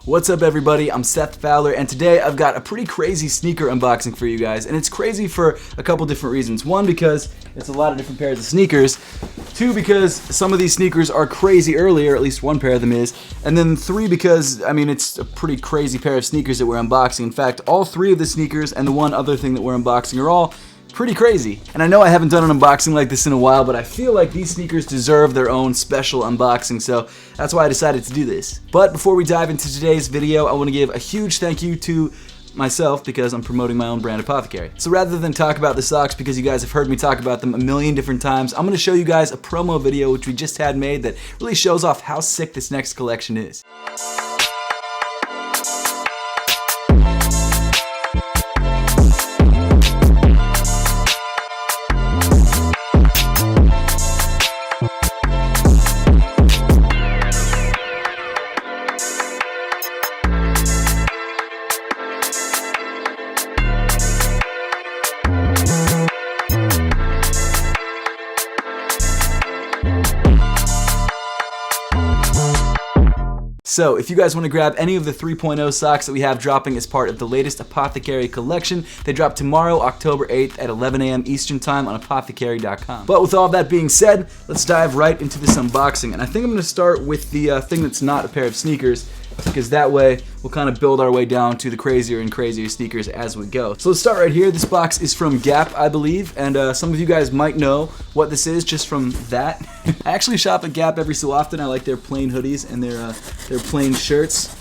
What's up everybody, I'm Seth Fowler, and today I've got a pretty crazy sneaker unboxing for you guys, and it's crazy for a couple different reasons. One, because it's a lot of different pairs of sneakers. Two, because some of these sneakers are crazy early, or at least one pair of them is. And then three, because, I mean, it's a pretty crazy pair of sneakers that we're unboxing. In fact, all three of the sneakers and the one other thing that we're unboxing are all pretty crazy. And I know I haven't done an unboxing like this in a while, but I feel like these sneakers deserve their own special unboxing, so that's why I decided to do this. But before we dive into today's video, I want to give a huge thank you to myself because I'm promoting my own brand, Apothecary. So rather than talk about the socks because you guys have heard me talk about them a million different times, I'm going to show you guys a promo video which we just had made that really shows off how sick this next collection is. So, if you guys want to grab any of the 3.0 socks that we have dropping as part of the latest Apothecary collection, they drop tomorrow, October 8th at 11 a.m. Eastern Time on apothecary.com. But with all that being said, let's dive right into this unboxing. And I think I'm going to start with the thing that's not a pair of sneakers, because that way we'll kind of build our way down to the crazier and crazier sneakers as we go. So let's start right here. This box is from Gap, I believe, and some of you guys might know what this is just from that. I actually shop at Gap every so often. I like their plain hoodies and their plain shirts.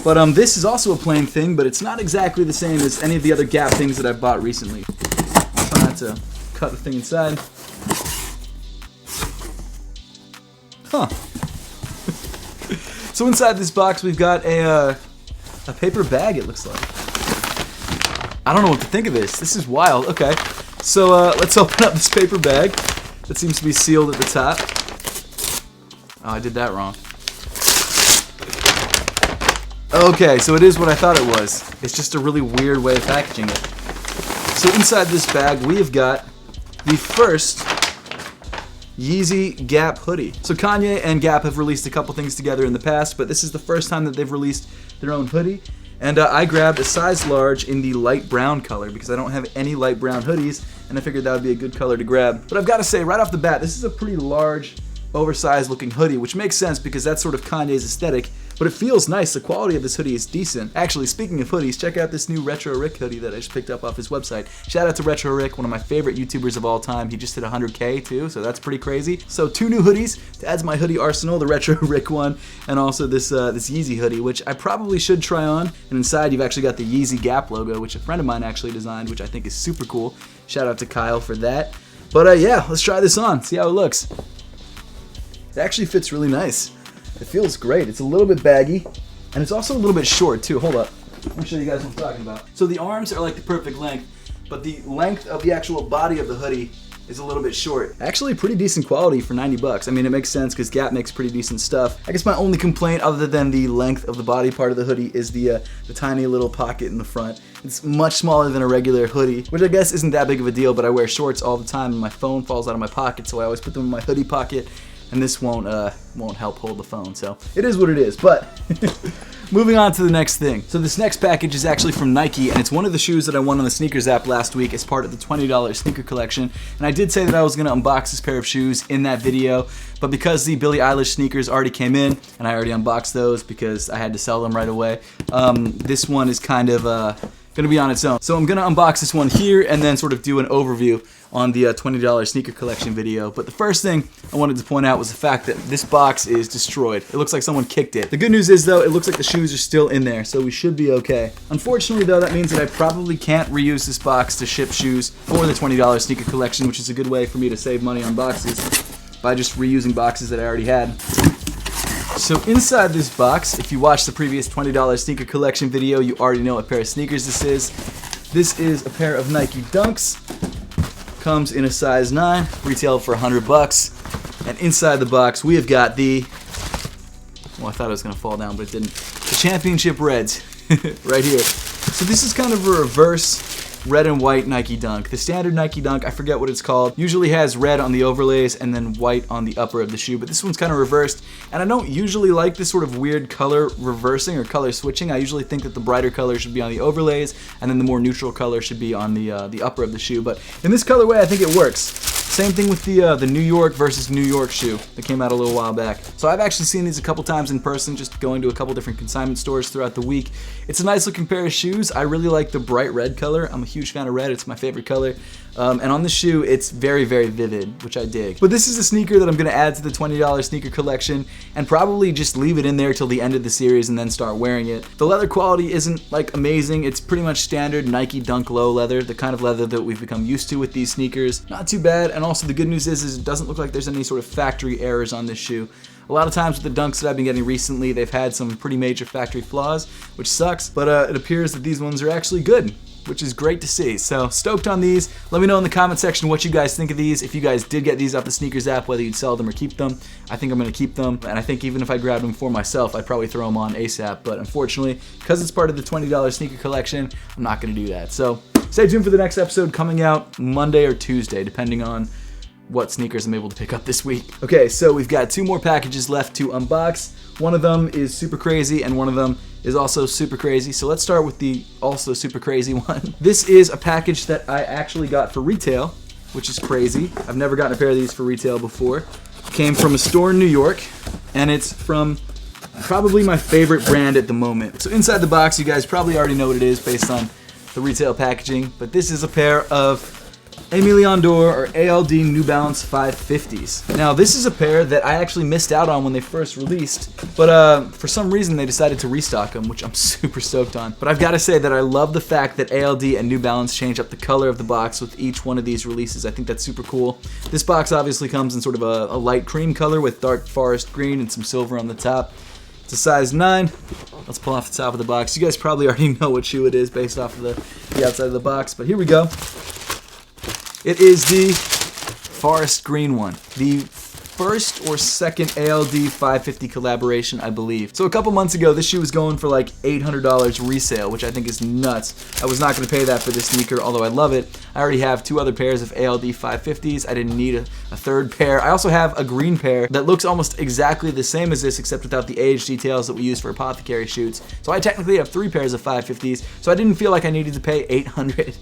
But this is also a plain thing, but it's not exactly the same as any of the other Gap things that I've bought recently. Try not to cut the thing inside. Huh. So inside this box we've got a paper bag, it looks like. I don't know what to think of this. This is wild. Okay, so let's open up this paper bag. That seems to be sealed at the top. Oh, I did that wrong. Okay, so it is what I thought it was. It's just a really weird way of packaging it. So inside this bag we have got the first Yeezy Gap Hoodie. So Kanye and Gap have released a couple things together in the past, but this is the first time that they've released their own hoodie. And I grabbed a size large in the light brown color because I don't have any light brown hoodies, and I figured that would be a good color to grab. But I've got to say, right off the bat, this is a pretty large, oversized looking hoodie, which makes sense because that's sort of Kanye's aesthetic. But it feels nice. The quality of this hoodie is decent. Actually, speaking of hoodies, check out this new Retro Rick hoodie that I just picked up off his website. Shout out to Retro Rick, one of my favorite YouTubers of all time. He just hit 100K too, so that's pretty crazy. So 2 new hoodies to add to my hoodie arsenal, the Retro Rick one, and also this Yeezy hoodie, which I probably should try on. And inside you've actually got the Yeezy Gap logo, which a friend of mine actually designed, which I think is super cool. Shout out to Kyle for that. But yeah, let's try this on, see how it looks. It actually fits really nice. It feels great. It's a little bit baggy. And it's also a little bit short too. Hold up. Let me show you guys what I'm talking about. So the arms are like the perfect length, but the length of the actual body of the hoodie is a little bit short. Actually pretty decent quality for 90 bucks. I mean, it makes sense because Gap makes pretty decent stuff. I guess my only complaint other than the length of the body part of the hoodie is the tiny little pocket in the front. It's much smaller than a regular hoodie, which I guess isn't that big of a deal, but I wear shorts all the time and my phone falls out of my pocket, so I always put them in my hoodie pocket. And this won't help hold the phone, so it is what it is. But moving on to the next thing. So this next package is actually from Nike, and it's one of the shoes that I won on the sneakers app last week as part of the $20 sneaker collection. And I did say that I was gonna unbox this pair of shoes in that video, but because the Billie Eilish sneakers already came in, and I already unboxed those because I had to sell them right away, this one is kind of gonna be on its own. So I'm gonna unbox this one here and then sort of do an overview on the $20 sneaker collection video. But the first thing I wanted to point out was the fact that this box is destroyed. It looks like someone kicked it. The good news is though, it looks like the shoes are still in there, so we should be okay. Unfortunately though, that means that I probably can't reuse this box to ship shoes for the $20 sneaker collection, which is a good way for me to save money on boxes by just reusing boxes that I already had. So inside this box, if you watched the previous $20 sneaker collection video, you already know what pair of sneakers this is. This is a pair of Nike Dunks. Comes in a size 9, retailed for 100 bucks. And inside the box, we have got the, well, I thought it was gonna fall down, but it didn't. The Championship Reds, right here. So this is kind of a reverse red and white Nike Dunk. The standard Nike Dunk, I forget what it's called, usually has red on the overlays and then white on the upper of the shoe, but this one's kind of reversed, and I don't usually like this sort of weird color reversing or color switching. I usually think that the brighter color should be on the overlays, and then the more neutral color should be on the upper of the shoe, but in this colorway, I think it works. Same thing with the New York versus New York shoe that came out a little while back. So I've actually seen these a couple times in person, just going to a couple different consignment stores throughout the week. It's a nice looking pair of shoes. I really like the bright red color. I'm a huge fan of red. It's my favorite color. And on the shoe, it's very, very vivid, which I dig. But this is a sneaker that I'm going to add to the $20 sneaker collection and probably just leave it in there till the end of the series and then start wearing it. The leather quality isn't like amazing. It's pretty much standard Nike Dunk Low leather, the kind of leather that we've become used to with these sneakers. Not too bad, and also the good news is it doesn't look like there's any sort of factory errors on this shoe. A lot of times with the Dunks that I've been getting recently, they've had some pretty major factory flaws, which sucks, but it appears that these ones are actually good, which is great to see. So stoked on these. Let me know in the comment section what you guys think of these. If you guys did get these off the Sneakers app, whether you'd sell them or keep them. I think I'm going to keep them, and I think even if I grabbed them for myself, I'd probably throw them on ASAP, but unfortunately, because it's part of the $20 sneaker collection, I'm not going to do that. So stay tuned for the next episode coming out Monday or Tuesday, depending on what sneakers I'm able to pick up this week. Okay, so we've got 2 more packages left to unbox. One of them is super crazy, and one of them is also super crazy. So let's start with the also super crazy one. This is a package that I actually got for retail, which is crazy. I've never gotten a pair of these for retail before. It came from a store in New York, and it's from probably my favorite brand at the moment. So inside the box, you guys probably already know what it is based on the retail packaging, but this is a pair of Emilion d'Or or ALD New Balance 550s. Now this is a pair that I actually missed out on when they first released, but for some reason they decided to restock them, which I'm super stoked on. But I've got to say that I love the fact that ALD and New Balance change up the color of the box with each one of these releases. I think that's super cool. This box obviously comes in sort of a light cream color with dark forest green and some silver on the top. It's a size 9. Let's pull off the top of the box. You guys probably already know what shoe it is based off of the outside of the box, but here we go. It is the forest green one, the first or second ALD 550 collaboration, I believe. So a couple months ago, this shoe was going for like $800 resale, which I think is nuts. I was not going to pay that for this sneaker, although I love it. I already have 2 other pairs of ALD 550s. I didn't need a third pair. I also have a green pair that looks almost exactly the same as this, except without the age details that we use for apothecary shoots. So I technically have 3 pairs of 550s, so I didn't feel like I needed to pay $800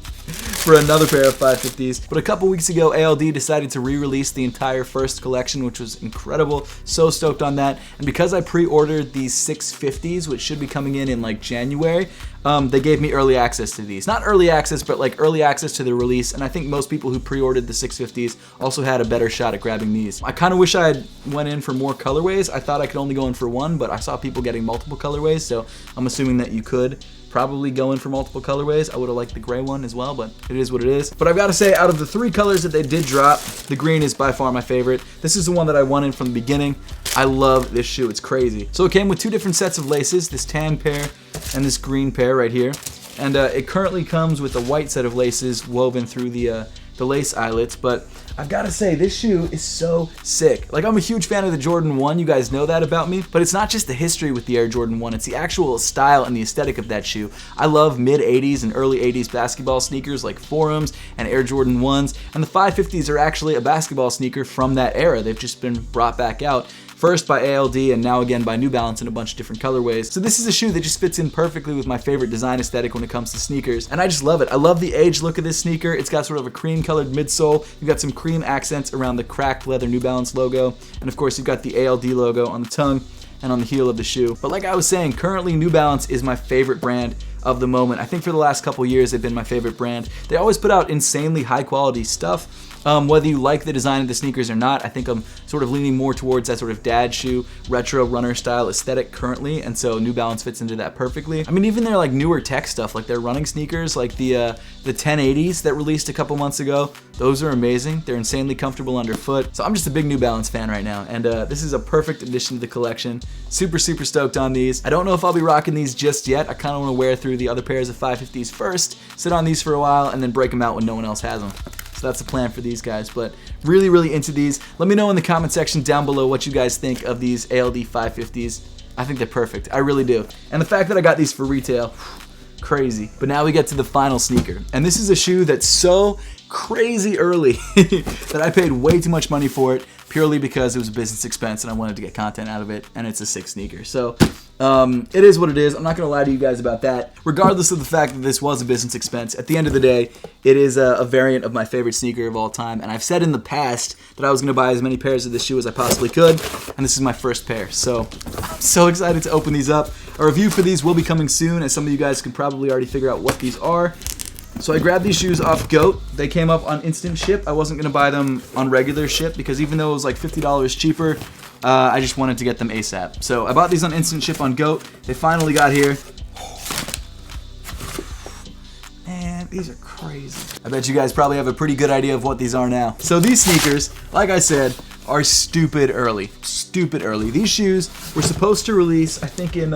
for another pair of 550s. But a couple weeks ago, ALD decided to re-release the entire first collection, which was incredible. So stoked on that. And because I pre-ordered these 650s, which should be coming in like January, they gave me early access to these. Not early access, but like early access to the release, and I think most people who pre-ordered the 650s also had a better shot at grabbing these. I kind of wish I had went in for more colorways. I thought I could only go in for one, but I saw people getting multiple colorways, so I'm assuming that you could probably go in for multiple colorways. I would have liked the gray one as well, but it is what it is. But I've got to say, out of the 3 colors that they did drop, the green is by far my favorite. This is the one that I wanted from the beginning. I love this shoe, it's crazy. So it came with 2 different sets of laces, this tan pair and this green pair right here. And it currently comes with a white set of laces woven through the lace eyelets, but I've got to say, this shoe is so sick. Like, I'm a huge fan of the Jordan 1, you guys know that about me, but it's not just the history with the Air Jordan 1, it's the actual style and the aesthetic of that shoe. I love mid-80s and early 80s basketball sneakers like Forums and Air Jordan 1s, and the 550s are actually a basketball sneaker from that era. They've just been brought back out. First by ALD and now again by New Balance in a bunch of different colorways. So this is a shoe that just fits in perfectly with my favorite design aesthetic when it comes to sneakers. And I just love it. I love the aged look of this sneaker. It's got sort of a cream colored midsole. You've got some cream accents around the cracked leather New Balance logo. And of course you've got the ALD logo on the tongue and on the heel of the shoe. But like I was saying, currently New Balance is my favorite brand of the moment. I think for the last couple years they've been my favorite brand. They always put out insanely high quality stuff. Whether you like the design of the sneakers or not, I think I'm sort of leaning more towards that sort of dad shoe, retro runner style aesthetic currently, and so New Balance fits into that perfectly. I mean, even their like newer tech stuff, like their running sneakers, like the 1080s that released a couple months ago, those are amazing. They're insanely comfortable underfoot. So I'm just a big New Balance fan right now, and this is a perfect addition to the collection. Super stoked on these. I don't know if I'll be rocking these just yet. I kind of want to wear through the other pairs of 550s first, sit on these for a while, and then break them out when no one else has them. So that's the plan for these guys, but really into these. Let me know in the comment section down below what you guys think of these ALD 550s. I think they're perfect. I really do. And the fact that I got these for retail, Crazy. But now we get to the final sneaker. And this is a shoe that's so crazy early that I paid way too much money for it purely because it was a business expense and I wanted to get content out of it, and it's a sick sneaker. So it is what it is. I'm not going to lie to you guys about that. Regardless of the fact that this was a business expense, at the end of the day, it is a variant of my favorite sneaker of all time. And I've said in the past that I was going to buy as many pairs of this shoe as I possibly could, and this is my first pair. So I'm so excited to open these up. A review for these will be coming soon, as some of you guys can probably already figure out what these are. So I grabbed these shoes off GOAT. They came up on instant ship. I wasn't going to buy them on regular ship because even though it was like $50 cheaper, I just wanted to get them ASAP. So I bought these on instant ship on GOAT. They finally got here. Man, these are crazy. I bet you guys probably have a pretty good idea of what these are now. So these sneakers, like I said, are stupid early. Stupid early. These shoes were supposed to release, I think, in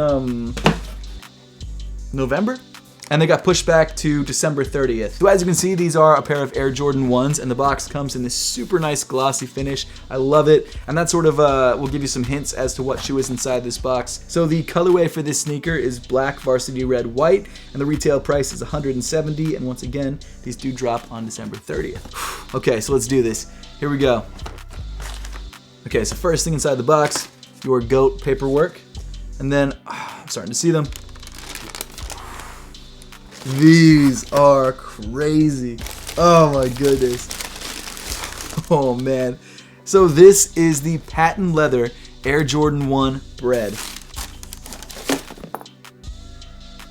November? And they got pushed back to December 30th. So as you can see, these are a pair of Air Jordan 1s, and the box comes in this super nice glossy finish. I love it, and that sort of will give you some hints as to what shoe is inside this box. So the colorway for this sneaker is black, varsity red, white, and the retail price is $170, and once again, these do drop on December 30th. Okay, so let's do this. Here we go. Okay, so first thing inside the box, your GOAT paperwork, and then, I'm starting to see them. These are crazy. Oh my goodness. Oh man. So this is the patent leather Air Jordan 1 Bred.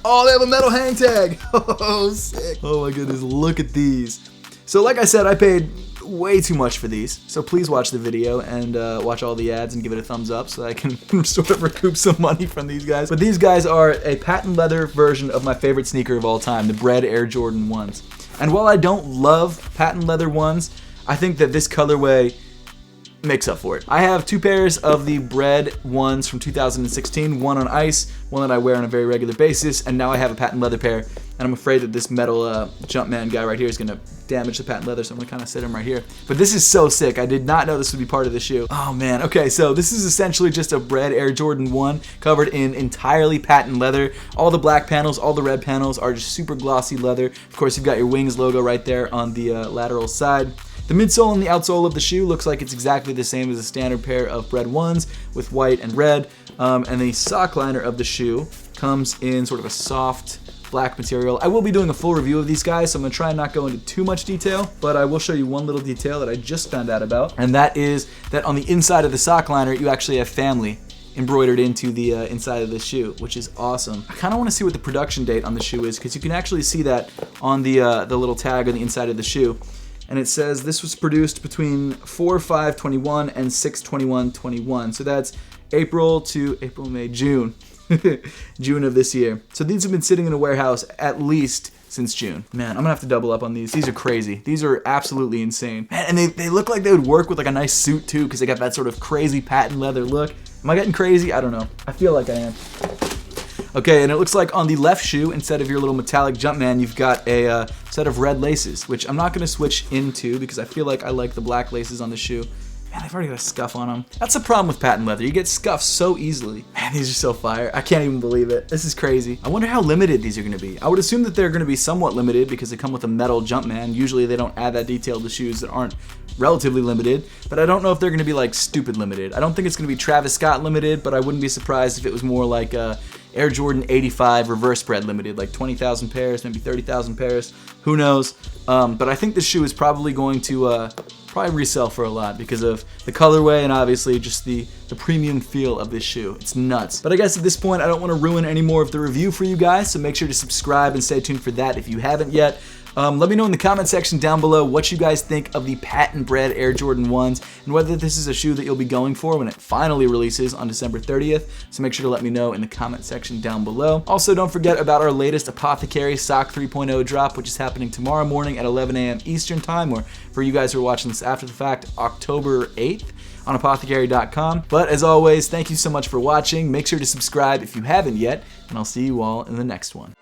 Oh, they have a metal hang tag. Oh, sick. Oh my goodness, look at these. So like I said, I paid way too much for these, so please watch the video and watch all the ads and give it a thumbs up so I can sort of recoup some money from these guys. But these guys are a patent leather version of my favorite sneaker of all time, the Bred Air Jordan 1s. And while I don't love patent leather ones, I think that this colorway makes up for it. I have two pairs of the Bred ones from 2016, one on ice, one that I wear on a very regular basis, and now I have a patent leather pair, and I'm afraid that this metal Jumpman guy right here is gonna damage the patent leather, so I'm gonna kind of sit him right here. But this is so sick. I did not know this would be part of the shoe. Oh man, okay, so this is essentially just a Bred Air Jordan 1 covered in entirely patent leather. All the black panels, all the red panels are just super glossy leather. Of course, you've got your Wings logo right there on the lateral side. The midsole and the outsole of the shoe looks like it's exactly the same as a standard pair of Bred 1s with white and red. And the sock liner of the shoe comes in sort of a soft black material. I will be doing a full review of these guys, so I'm going to try and not go into too much detail, but I will show you one little detail that I just found out about, and that is that on the inside of the sock liner, you actually have family embroidered into the inside of the shoe, which is awesome. I kind of want to see what the production date on the shoe is, because you can actually see that on the little tag on the inside of the shoe. And it says this was produced between 4/5/21 and 6/21/21. So that's April, May, June. June of this year. So these have been sitting in a warehouse at least since June. Man, I'm gonna have to double up on these. These are crazy. These are absolutely insane. Man, and they look like they would work with like a nice suit too, because they got that sort of crazy patent leather look. Am I getting crazy? I don't know. I feel like I am. Okay, and it looks like on the left shoe, instead of your little metallic Jumpman, you've got a set of red laces, which I'm not going to switch into because I feel like I like the black laces on the shoe. Man, I've already got a scuff on them. That's the problem with patent leather. You get scuffs so easily. Man, these are so fire. I can't even believe it. This is crazy. I wonder how limited these are going to be. I would assume that they're going to be somewhat limited because they come with a metal Jumpman. Usually they don't add that detail to shoes that aren't relatively limited, but I don't know if they're going to be like stupid limited. I don't think it's going to be Travis Scott limited, but I wouldn't be surprised if it was more like Air Jordan 85 reverse bred limited, like 20,000 pairs, maybe 30,000 pairs. Who knows? But I think this shoe is probably going to probably resell for a lot because of the colorway and obviously just the premium feel of this shoe. It's nuts. But I guess at this point, I don't want to ruin any more of the review for you guys, so make sure to subscribe and stay tuned for that if you haven't yet. Let me know in the comment section down below what you guys think of the patent bred Air Jordan 1s and whether this is a shoe that you'll be going for when it finally releases on December 30th. So make sure to let me know in the comment section down below. Also, don't forget about our latest Apothecary Sock 3.0 drop, which is happening tomorrow morning at 11 a.m. Eastern Time, or for you guys who are watching this after the fact, October 8th. On apothecary.com. But as always, thank you so much for watching. Make sure to subscribe if you haven't yet, and I'll see you all in the next one.